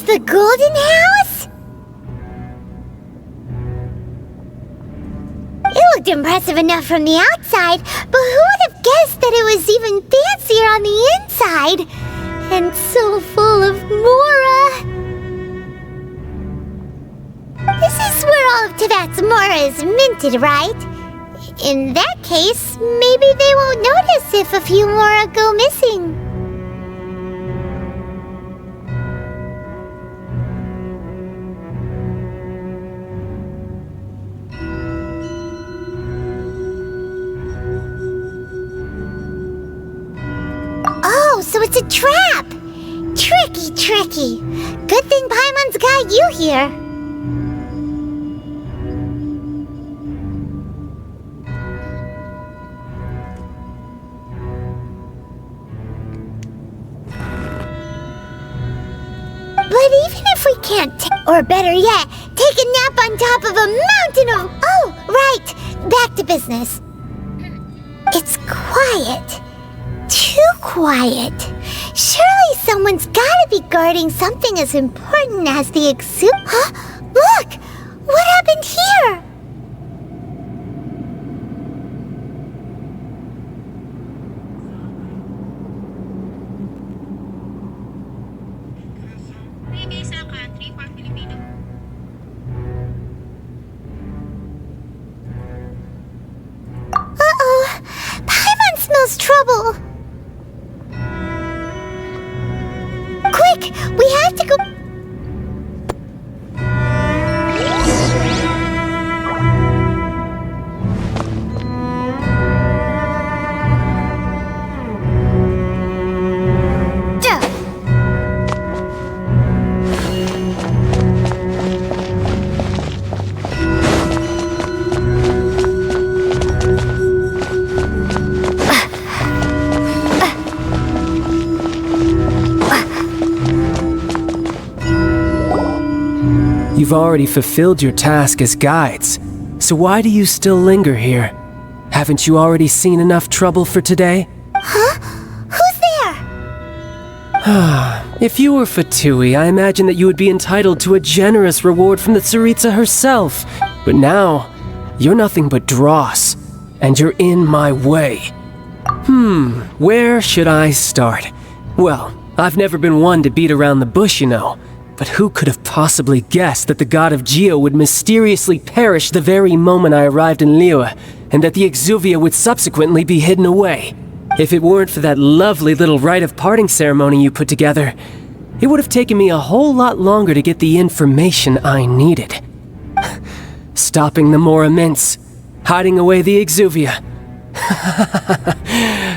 The golden house? It looked impressive enough from the outside, but who would have guessed that it was even fancier on the inside? And so full of Mora. swear all of Tevat's Mora is minted, right? In that case, maybe they won't notice if a few Mora go missing. Oh, so it's a trap! Tricky, tricky. Good thing Paimon's got you here. But even if we can't, or better yet, take a nap on top of a mountain of... Oh, right! Back to business. It's quiet. Too quiet. Surely someone's gotta be guarding something as important as the Huh? Look! What happened here? Uh-oh! Paimon smells trouble! Quick! We have to go... You've already fulfilled your task as guides, so why do you still linger here? Haven't you already seen enough trouble for today? Huh? Who's there? If you were Fatui, I imagine that you would be entitled to a generous reward from the Tsaritsa herself. But now, you're nothing but dross, and you're in my way. Where should I start? Well, I've never been one to beat around the bush, you know. But who could have possibly guessed that the god of Geo would mysteriously perish the very moment I arrived in Liyue, and that the Exuvia would subsequently be hidden away? If it weren't for that lovely little rite of parting ceremony you put together, it would have taken me a whole lot longer to get the information I needed. Stopping the Mora Mints, hiding away the Exuvia.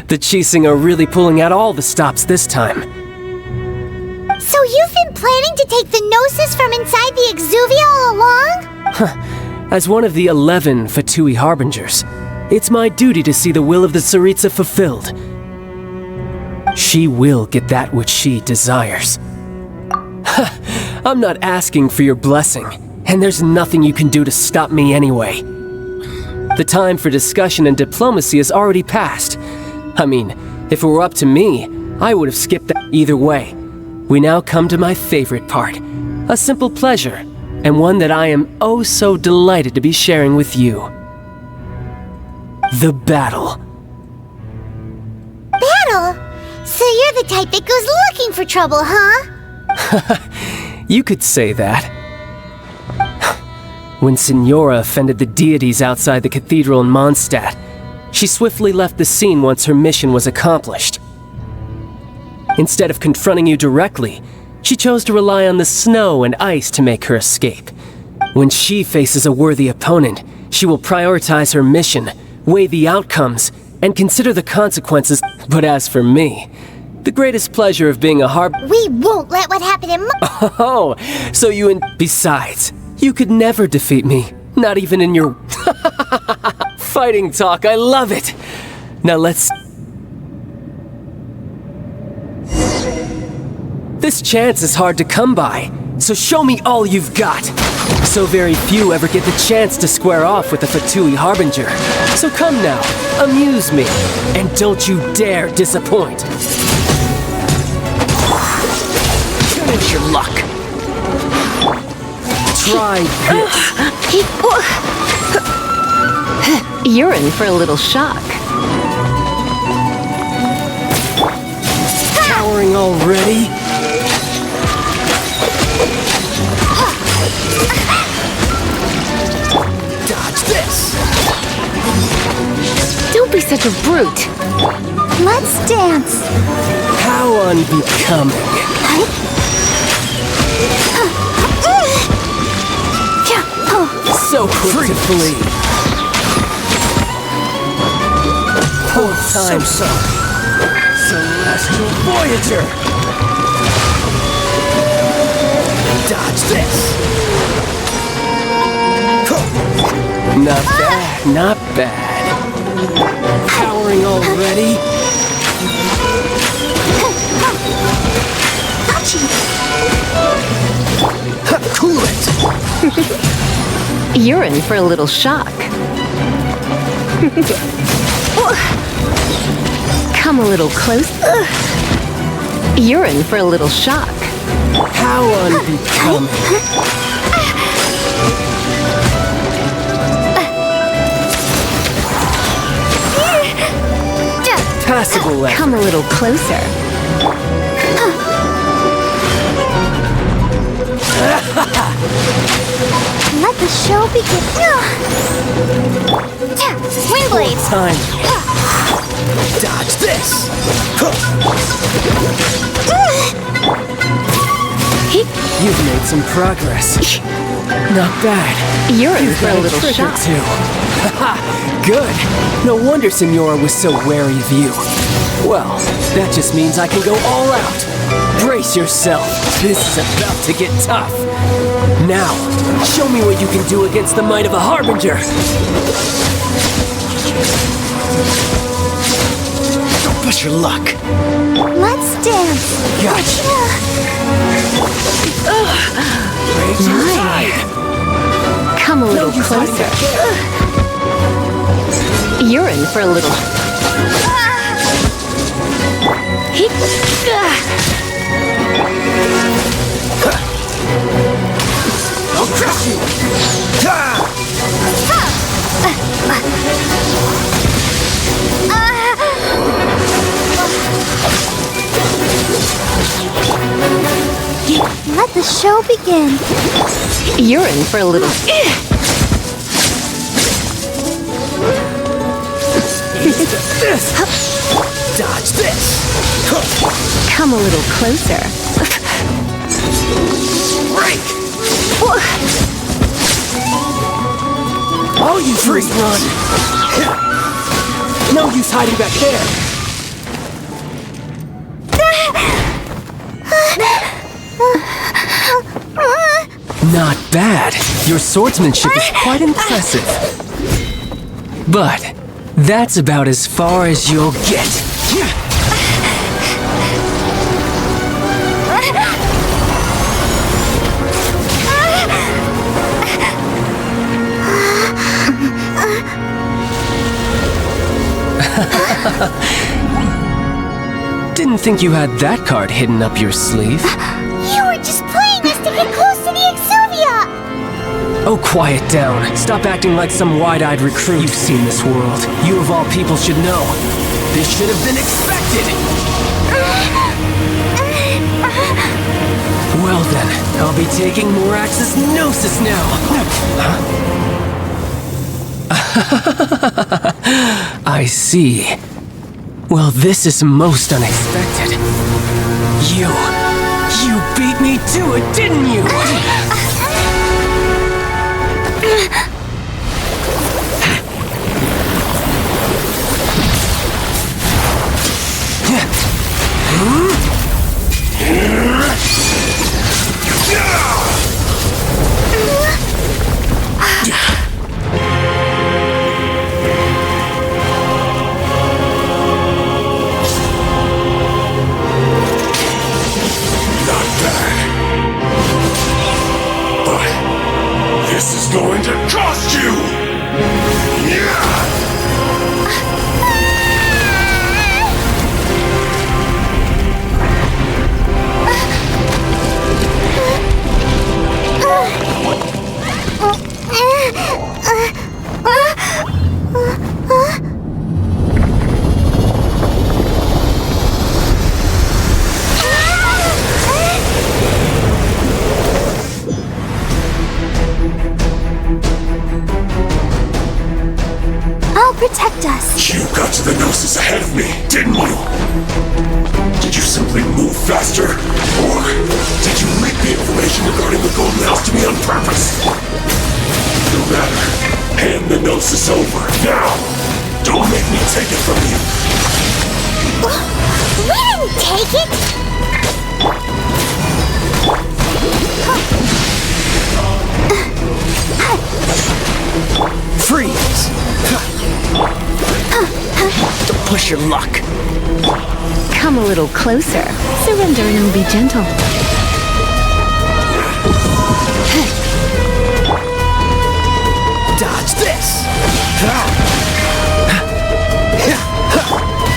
The Chising are really pulling out all the stops this time. So you've been planning to take the Gnosis from inside the Exuvia all along? As one of the 11 Fatui Harbingers, it's my duty to see the will of the Tsaritsa fulfilled. She will get that which she desires. I'm not asking for your blessing, and there's nothing you can do to stop me anyway. The time for discussion and diplomacy has already passed. I mean, if it were up to me, I would have skipped that either way. We now come to my favorite part, a simple pleasure, and one that I am oh so delighted to be sharing with you. The battle. Battle? So you're the type that goes looking for trouble, huh? You could say that. When Signora offended the deities outside the cathedral in Mondstadt, she swiftly left the scene once her mission was accomplished. Instead of confronting you directly, she chose to rely on the snow and ice to make her escape. When she faces a worthy opponent, she will prioritize her mission, weigh the outcomes, and consider the consequences. But as for me, the greatest pleasure of being a We won't let what happened in Oh, so Besides, you could never defeat me, not even in your fighting talk. I love it. Now let's... This chance is hard to come by, so show me all you've got. So very few ever get the chance to square off with the Fatui Harbinger. So come now, amuse me, and don't you dare disappoint. Finish your luck. Try this. You're in for a little shock. Cowering already? such a brute. Let's dance. How unbecoming. So quick to flee. Poor time. So sorry. Celestial Voyager. Dodge this. Not bad, not bad. Powering already? Cool it. You're in for a little shock. Come a little close. You're in for a little shock. How unbecoming. Passable effort. Come a little closer. Let the show begin. Wind blades. Time. Dodge this. You've made some progress. Not bad. You're in You've for got a little trick or shock. two. Haha, good. No wonder Senora was so wary of you. Well, that just means I can go all out. Brace yourself. This is about to get tough. Now, show me what you can do against the might of a Harbinger. Don't push your luck. Let's dance. Gotcha. Raise your tide. Come a little No use hiding closer. back there. You're in for a little. I'll crush you. Let the show begin. You're in for a little. This. Dodge this. Come a little closer. Break. All you freeze run. No use hiding back there. Not bad. Your swordsmanship is quite impressive. But that's about as far as you'll get. Didn't think you had that card hidden up your sleeve. You were just playing us to get close to the Exuvia. Oh, quiet down. Stop acting like some wide-eyed recruit. You've seen this world. You of all people should know. This should have been expected. Well then, I'll be taking more Axis Gnosis now. I see. Well, this is most unexpected. You beat me to it, didn't you? This is going to cost you! something move faster? Or did you leak the information regarding the Golden House to me on purpose? No matter. Hand the Gnosis over, now! Don't make me take it from you! We didn't take it! Freeze! Don't push your luck. Come a little closer. Surrender and it'll be gentle. Dodge this!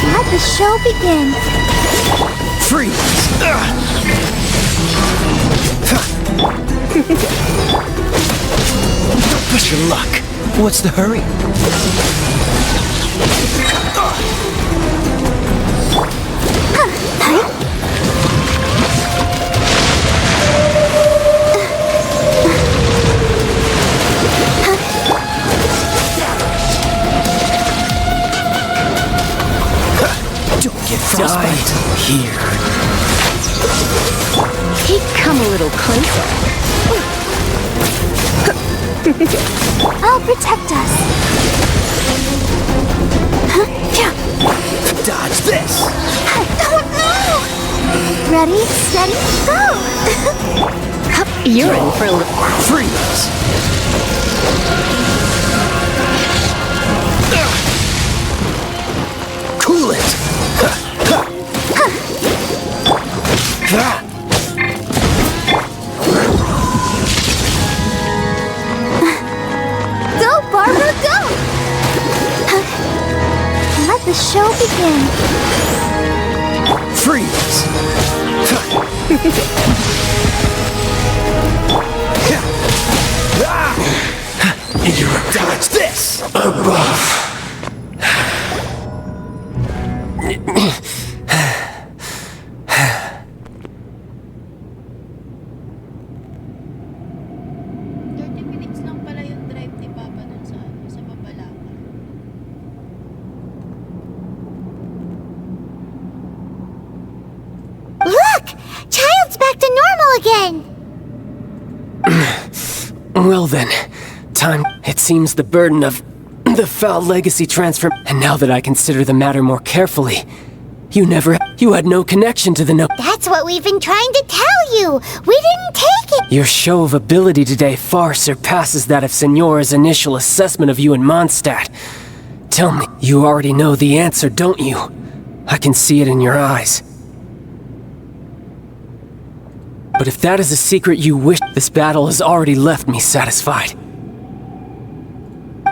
Let the show begin. Freeze! Don't push your luck. What's the hurry? Don't get frostbite here. Come a little closer. I'll protect us. Dodge this! Ready, steady, go! You're in for a little. Freeze! Cool it! Go, Barbara, go! Let the show begin. Freeze! You're Dodge this! above. Lang pala yung drive ni Papa dun sa Mabalakan. Look! Child's back to normal again! Well then, time. It seems the burden of the foul legacy transfer. And now that I consider the matter more carefully, you had no connection to the no. That's what we've been trying to tell you! We didn't take it! Your show of ability today far surpasses that of Signora's initial assessment of you in Mondstadt. Tell me, you already know the answer, don't you? I can see it in your eyes. But if that is a secret you wish, this battle has already left me satisfied.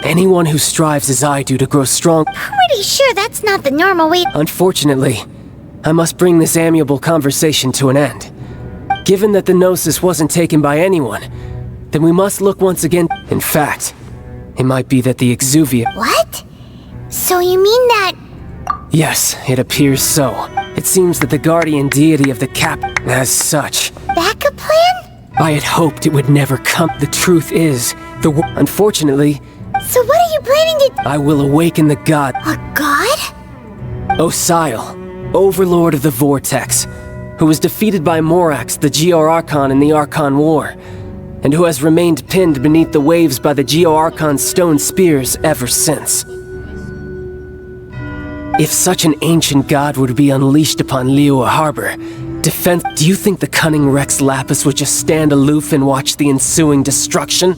Anyone who strives as I do to grow strong. Pretty sure that's not the normal way. Unfortunately, I must bring this amiable conversation to an end. Given that the Gnosis wasn't taken by anyone, then we must look once again. In fact, it might be that the Exuvia. What? So you mean that... Yes, it appears so. It seems that the guardian deity of the cap. As such, backup plan? I had hoped it would never come. The truth is, unfortunately, So what are you planning to... I will awaken the god. A god? Osile, Overlord of the Vortex, who was defeated by Morax, the Geo-Archon in the Archon War, and who has remained pinned beneath the waves by the Geo-Archon's stone spears ever since. If such an ancient god were to be unleashed upon Liyue Harbor, do you think the cunning Rex Lapis would just stand aloof and watch the ensuing destruction?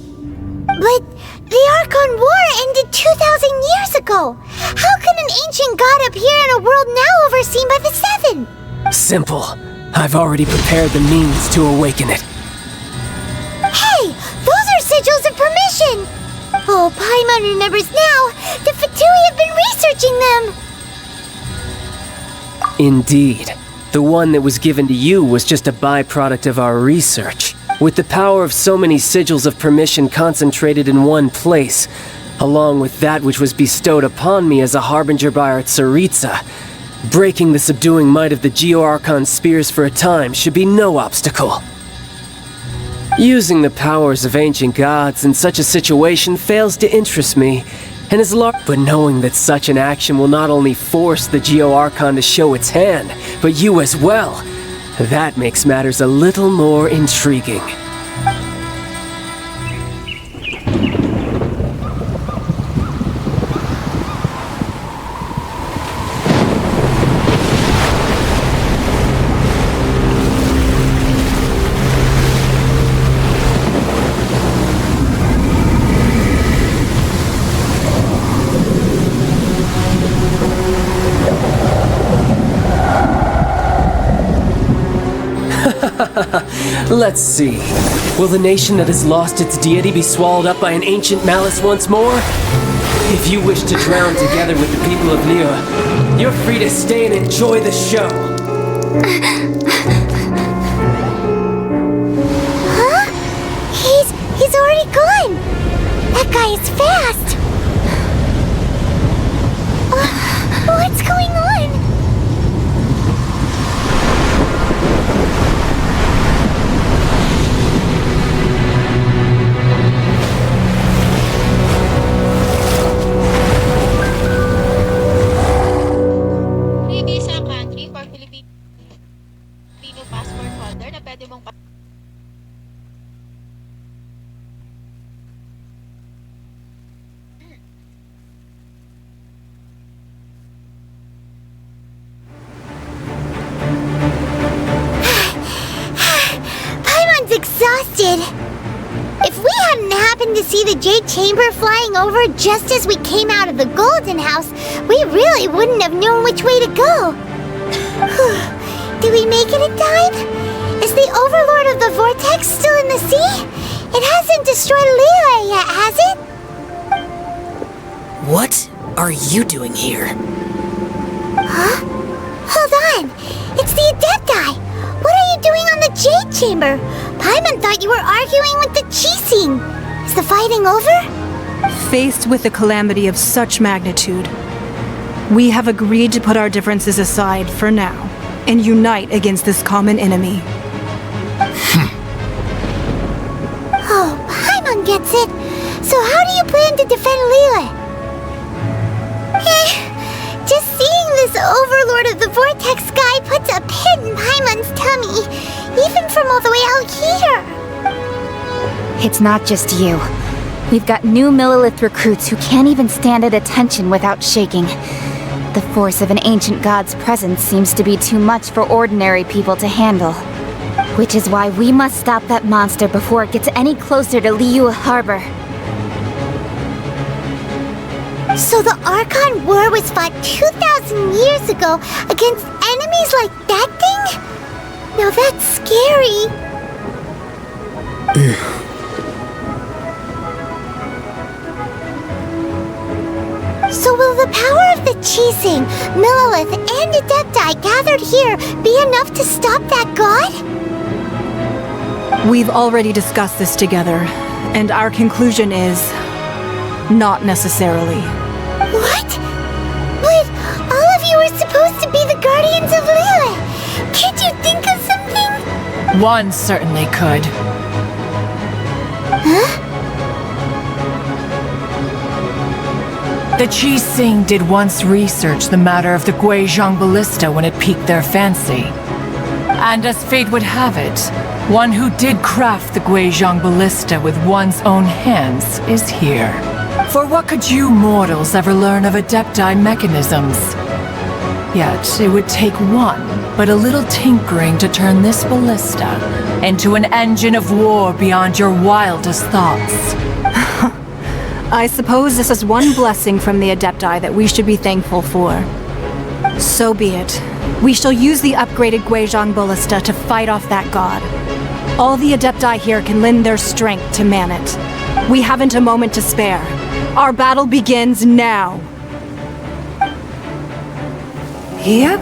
But the Archon War ended 2,000 years ago. How can an ancient god appear in a world now overseen by the Seven? Simple. I've already prepared the means to awaken it. Hey, those are sigils of permission. Oh, Paimon remembers now. The Fatui have been researching them. Indeed. The one that was given to you was just a byproduct of our research. With the power of so many sigils of permission concentrated in one place, along with that which was bestowed upon me as a harbinger by our Tsaritsa, breaking the subduing might of the Geo-Archon spears for a time should be no obstacle. Using the powers of ancient gods in such a situation fails to interest me, and but knowing that such an action will not only force the Geo-Archon to show its hand, but you as well, that makes matters a little more intriguing. Let's see. Will the nation that has lost its deity be swallowed up by an ancient malice once more? If you wish to drown together with the people of Liyue, you're free to stay and enjoy the show. Huh? He's already gone. That guy is fast. What's going on? Sa country for Filipino passport holder na pwede mong Paimon's exhausted. If we hadn't happened to see the Jade Chamber flying over just as we came out of the Golden House, we really wouldn't have known which way to go. Did we make it in time? Is the Overlord of the Vortex still in the sea? It hasn't destroyed Liyue yet, has it? What are you doing here? Huh? Hold on. It's the Adepti. What are you doing on the Jade Chamber? Paimon thought you were arguing with the Qixing. Is the fighting over? Faced with a calamity of such magnitude, we have agreed to put our differences aside for now and unite against this common enemy. Oh, Paimon gets it. So how do you plan to defend Liyue? Just seeing this Overlord of the Vortex guy puts a pit in Paimon's tummy, even from all the way out here. It's not just you. We've got new Millilith recruits who can't even stand at attention without shaking. The force of an ancient god's presence seems to be too much for ordinary people to handle. Which is why we must stop that monster before it gets any closer to Liyue Harbor. So the Archon War was fought 2,000 years ago against enemies like that thing? Now that's scary. So will the power of the Qixing, Millilith, and Adepti gathered here be enough to stop that god? We've already discussed this together, and our conclusion is not necessarily. What? But all of you are supposed to be the guardians of Liyue. Can't you think of something? One certainly could. Huh? The Qixing did once research the matter of the Guizhong Ballista when it piqued their fancy. And as fate would have it, one who did craft the Guizhong Ballista with one's own hands is here. For what could you mortals ever learn of Adepti mechanisms? Yet, it would take one, but a little tinkering to turn this ballista into an engine of war beyond your wildest thoughts. I suppose this is one blessing from the Adepti that we should be thankful for. So be it. We shall use the upgraded Guizhong Ballista to fight off that god. All the Adepti here can lend their strength to man it. We haven't a moment to spare. Our battle begins now. Yep.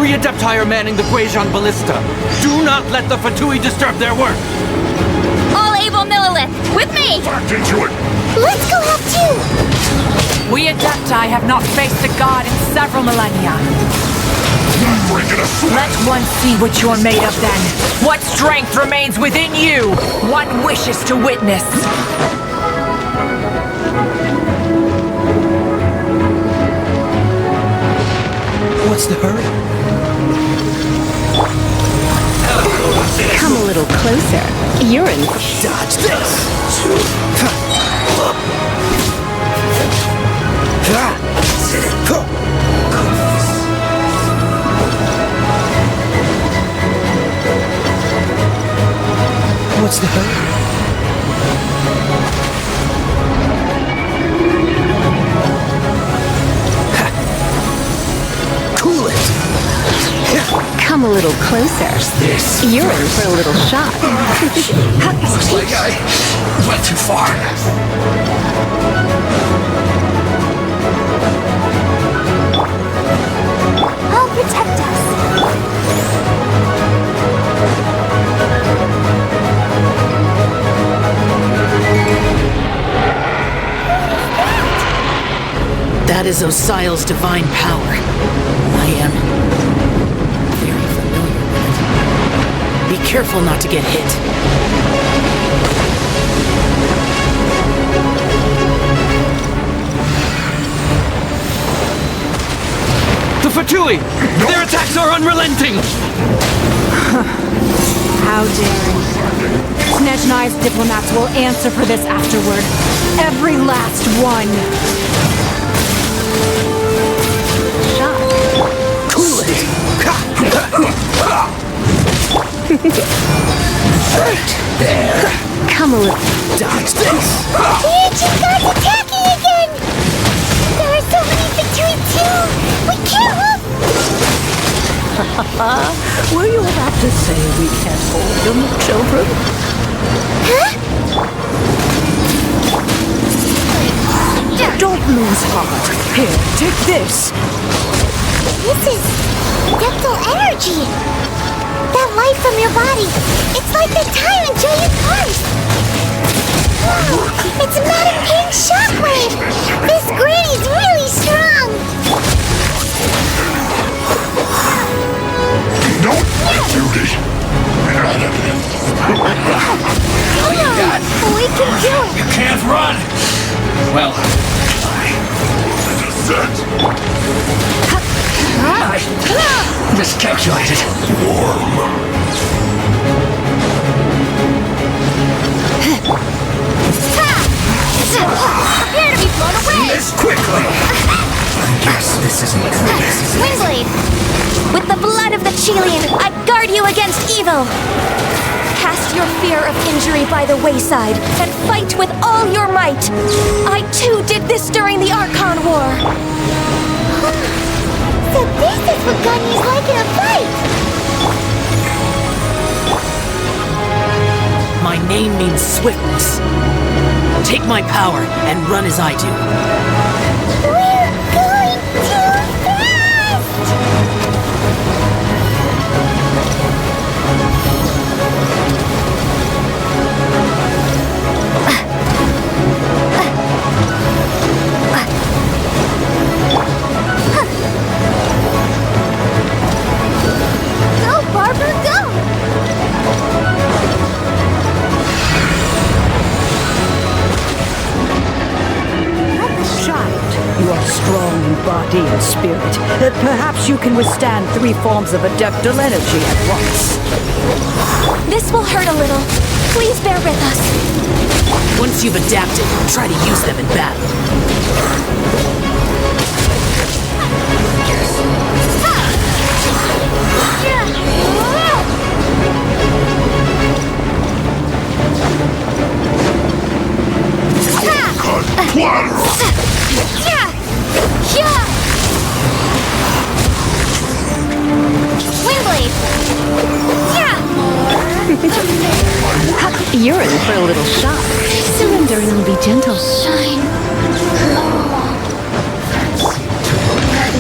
3 Adepti are manning the Guizhong Ballista. Do not let the Fatui disturb their work. All able Millilith, with me! Back into it! Let's go have two! We Adepti have not faced a god in several millennia. Not breaking a sweat! Let one see what you're made of then. What strength remains within you? One wishes to witness. What's the hurry? Come a little closer. You're in. Dodge this! What's the hurry? Cool it! Come a little closer. This. You're in for a little shock. Looks like I went too far. I'll protect us. That is Osial's divine power. I am very familiar with it. Be careful not to get hit. The Fatui! Their attacks are unrelenting! How daring. Snezhnai's diplomats will answer for this afterward. Every last one. Cool it! Right there. Come a little. Dodge this! The ancient gods attacking again! There are so many victories too! We can't hold... Will you have to say we can't hold them, children? Huh? Don't lose heart. Here, take this. This is... Deptal energy! That light from your body! It's like the tyrant Julian Pars! Wow! It's a Madam Pink shockwave! This granny's really strong! Nope! Duty! We can do it! You can't run! Well, I miscalculated. Prepare to be blown away! This quickly! I guess this isn't good. Windblade! With the blood of the Chelian, I guard you against evil! Cast your fear of injury by the wayside, and fight with all your might! I too did this during the Archon War! So this is what Gunyu's like in a fight! My name means swiftness. Take my power and run as I do. We're going too fast! Go, Barbara, go! Child, you are strong in body and spirit. Perhaps you can withstand 3 forms of adeptal energy at once. This will hurt a little. Please bear with us. Once you've adapted, try to use them in battle. Windblade! You're in for a little shock. Surrender and be gentle. Shine.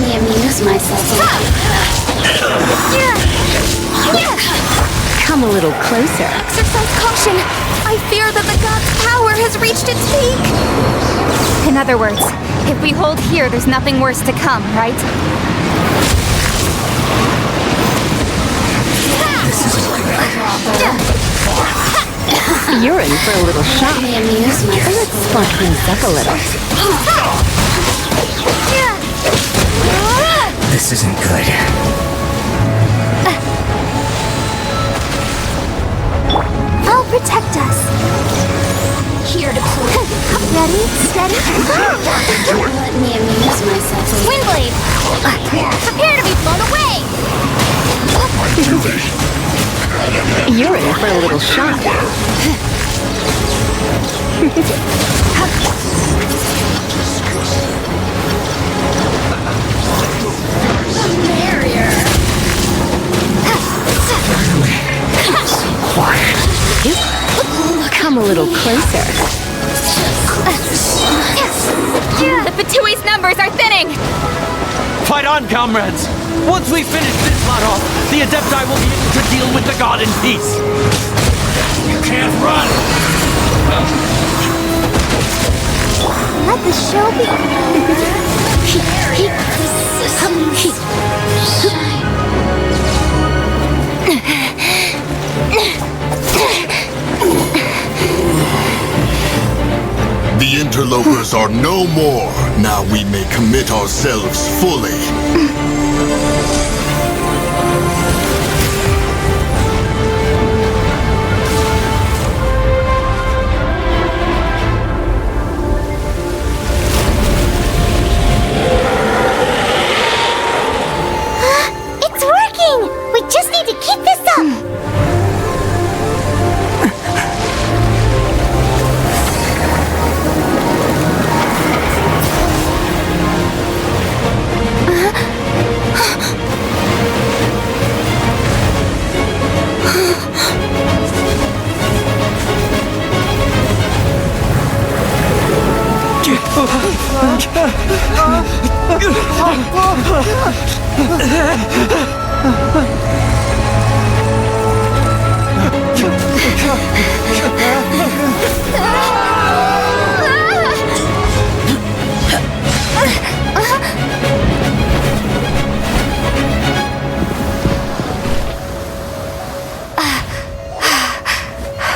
The immune amuse myself a Come a little closer. Exercise caution! I fear that the god's power has reached its peak! In other words, if we hold here, there's nothing worse to come, right? You're in for a little shock. Let's spark things up a little. This isn't good. I'll protect us. Here to play. Ready, steady. Let me amuse myself. Windblade! Prepare to be blown away! You're in for a little shock. Come a little closer. The Fatui's numbers are thinning! Fight on, comrades! Once we finish this lot off, the Adepti will be able to deal with the god in peace! You can't run! Let the show The interlopers are no more. Now we may commit ourselves fully. It's working! We just need to keep this up!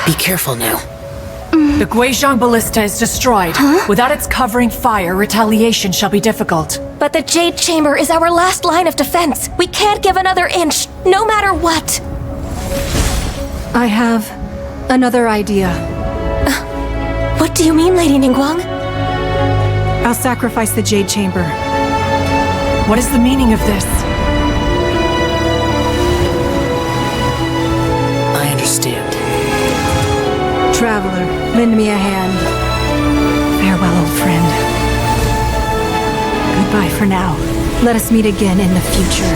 Be careful now. The Guizhong Ballista is destroyed. Without its covering fire, retaliation shall be difficult. But the Jade Chamber is our last line of defense. We can't give another inch, no matter what. I have another idea. What do you mean, Lady Ningguang? I'll sacrifice the Jade Chamber. What is the meaning of this? I understand. Traveler, lend me a hand. Farewell, old friend. Goodbye for now. Let us meet again in the future.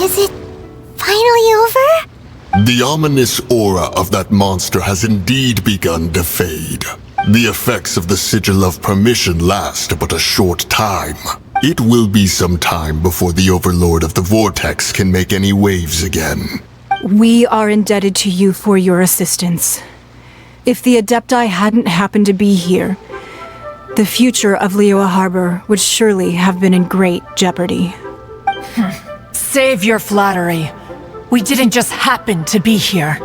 Is it finally over? The ominous aura of that monster has indeed begun to fade. The effects of the Sigil of Permission last but a short time. It will be some time before the Overlord of the Vortex can make any waves again. We are indebted to you for your assistance. If the Adepti hadn't happened to be here, the future of Liyue Harbor would surely have been in great jeopardy. Save your flattery. We didn't just happen to be here.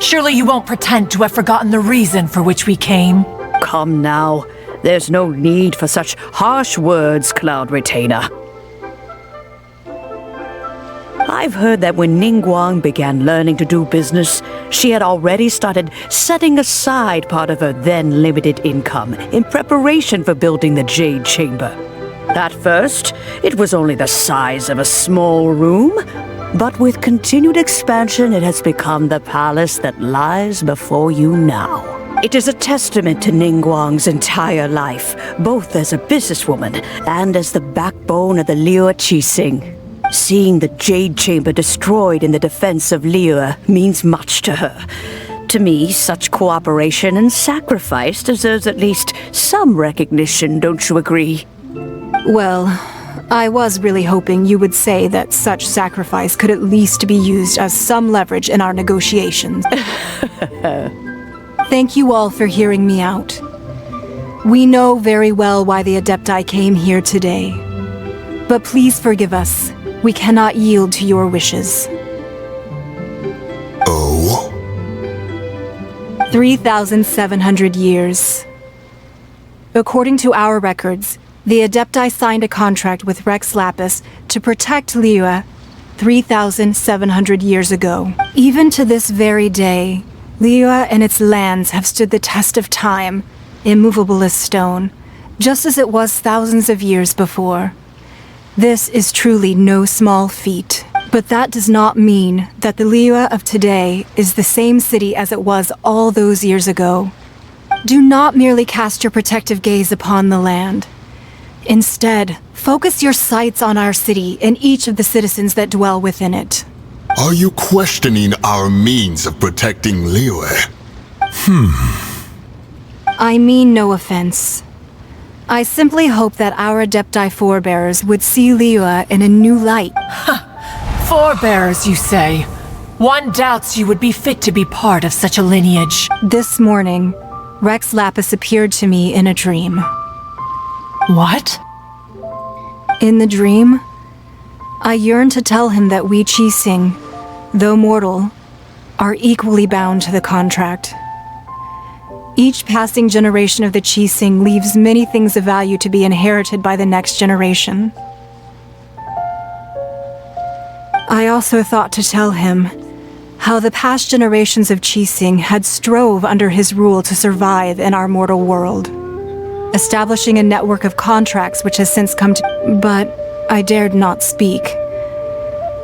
Surely you won't pretend to have forgotten the reason for which we came. Come now. There's no need for such harsh words, Cloud Retainer. I've heard that when Ningguang began learning to do business, she had already started setting aside part of her then limited income in preparation for building the Jade Chamber. At first, it was only the size of a small room, but with continued expansion, it has become the palace that lies before you now. It is a testament to Ningguang's entire life, both as a businesswoman and as the backbone of the Liyue Qixing. Seeing the Jade Chamber destroyed in the defense of Liyue means much to her. To me, such cooperation and sacrifice deserves at least some recognition, don't you agree? Well, I was really hoping you would say that such sacrifice could at least be used as some leverage in our negotiations. Thank you all for hearing me out. We know very well why the Adepti came here today. But please forgive us. We cannot yield to your wishes. Oh? 3,700 years. According to our records, the Adepti signed a contract with Rex Lapis to protect Liyue 3,700 years ago. Even to this very day, Liyue and its lands have stood the test of time, immovable as stone, just as it was thousands of years before. This is truly no small feat. But that does not mean that the Liyue of today is the same city as it was all those years ago. Do not merely cast your protective gaze upon the land. Instead, focus your sights on our city and each of the citizens that dwell within it. Are you questioning our means of protecting Liyue? I mean no offense. I simply hope that our Adepti forebears would see Liyue in a new light. Forebears, you say? One doubts you would be fit to be part of such a lineage. This morning, Rex Lapis appeared to me in a dream. What? In the dream, I yearned to tell him that we Qixing, though mortal, are equally bound to the contract. Each passing generation of the Qixing leaves many things of value to be inherited by the next generation. I also thought to tell him how the past generations of Qixing had strove under his rule to survive in our mortal world, establishing a network of contracts which has since come to... But I dared not speak.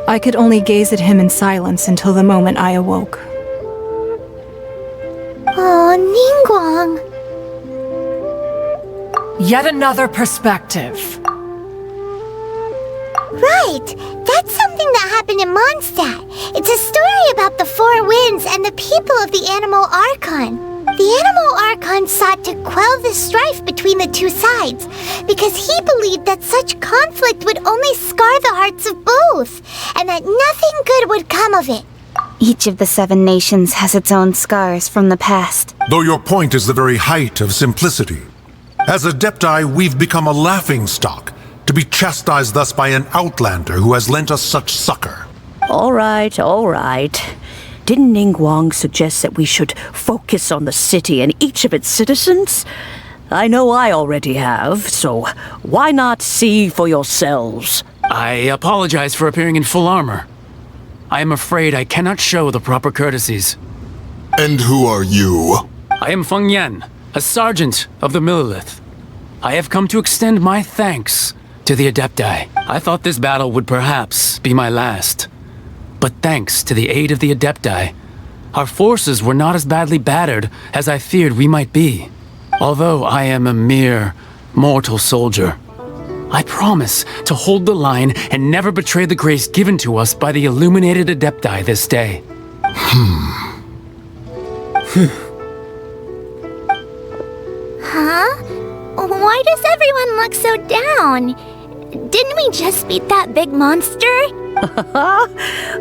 I could only gaze at him in silence until the moment I awoke. Oh, Ningguang. Yet another perspective. Right! That's something that happened in Mondstadt. It's a story about the Four Winds and the people of the Animal Archon. The Animal Archon sought to quell the strife between the two sides, because he believed that such conflict would only scar the hearts of both, and that nothing good would come of it. Each of the 7 nations has its own scars from the past. Though your point is the very height of simplicity. As Adepti, we've become a laughingstock, to be chastised thus by an outlander who has lent us such succor. All right, all right. Didn't Ningguang suggest that we should focus on the city and each of its citizens? I know I already have, so why not see for yourselves? I apologize for appearing in full armor. I am afraid I cannot show the proper courtesies. And who are you? I am Feng Yan, a sergeant of the Millilith. I have come to extend my thanks to the Adepti. I thought this battle would perhaps be my last. But thanks to the aid of the Adepti, our forces were not as badly battered as I feared we might be. Although I am a mere mortal soldier, I promise to hold the line and never betray the grace given to us by the illuminated Adepti this day. Huh? Why does everyone look so down? Didn't we just beat that big monster?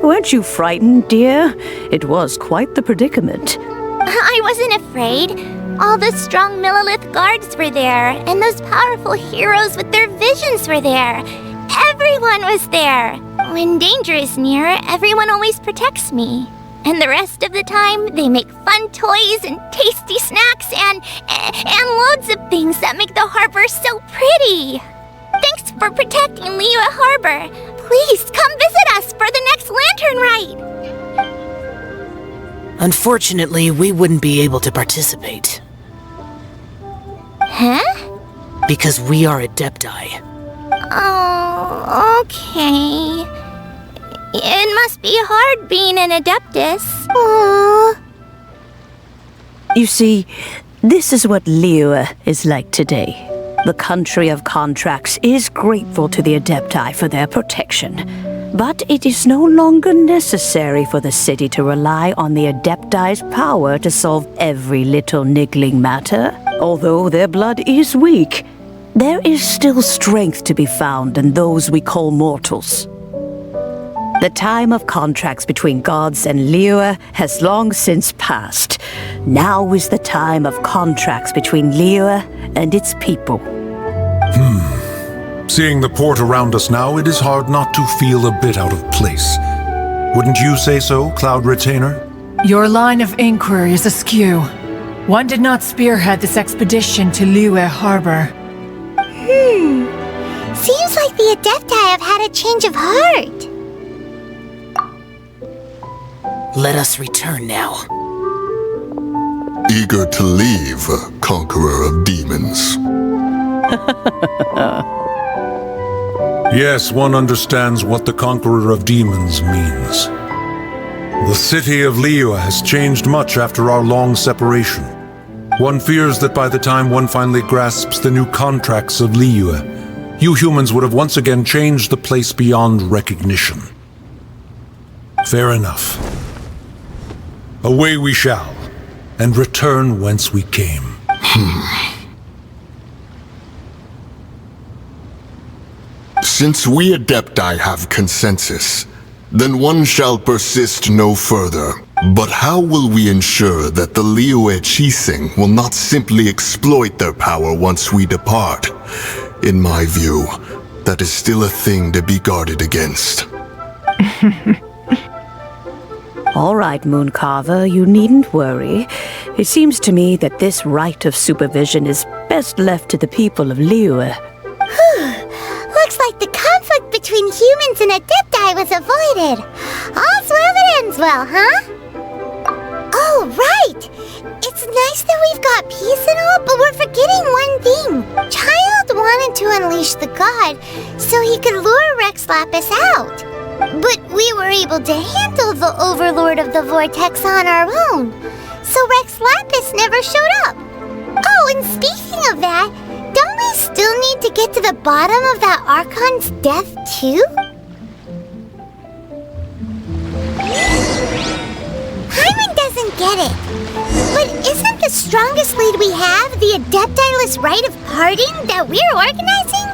Weren't you frightened, dear? It was quite the predicament. I wasn't afraid. All the strong Millilith guards were there, and those powerful heroes with their visions were there. Everyone was there. When danger is near, everyone always protects me. And the rest of the time, they make fun toys and tasty snacks and loads of things that make the harbor so pretty. Thanks for protecting Liyue Harbor. Please come visit us for the next lantern ride. Unfortunately, we wouldn't be able to participate. Huh? Because we are Adepti. Oh, okay. It must be hard being an Adeptus. Aww. You see, this is what Liyue is like today. The country of contracts is grateful to the Adepti for their protection. But it is no longer necessary for the city to rely on the Adepti's power to solve every little niggling matter. Although their blood is weak, there is still strength to be found in those we call mortals. The time of contracts between gods and Liyue has long since passed. Now is the time of contracts between Liyue and its people. Seeing the port around us now, it is hard not to feel a bit out of place. Wouldn't you say so, Cloud Retainer? Your line of inquiry is askew. One did not spearhead this expedition to Liyue Harbor. Seems like the Adepti have had a change of heart. Let us return now. Eager to leave, conqueror of demons. Yes, one understands what the Conqueror of Demons means. The city of Liyue has changed much after our long separation. One fears that by the time one finally grasps the new contracts of Liyue, you humans would have once again changed the place beyond recognition. Fair enough. Away we shall, and return whence we came. Since we Adepti have consensus, then one shall persist no further. But how will we ensure that the Liyue Qixing will not simply exploit their power once we depart? In my view, that is still a thing to be guarded against. All right, Mooncarver, you needn't worry. It seems to me that this right of supervision is best left to the people of Liyue. Looks like the conflict between humans and Adepti was avoided. All's well that ends well, huh? Oh, right! It's nice that we've got peace and all, but we're forgetting one thing. Child wanted to unleash the god so he could lure Rex Lapis out. But we were able to handle the Overlord of the Vortex on our own. So Rex Lapis never showed up. Oh, and speaking of that, don't we still need to get to the bottom of that Archon's death, too? Hyman doesn't get it. But isn't the strongest lead we have the Adeptiless Rite of Parting that we're organizing?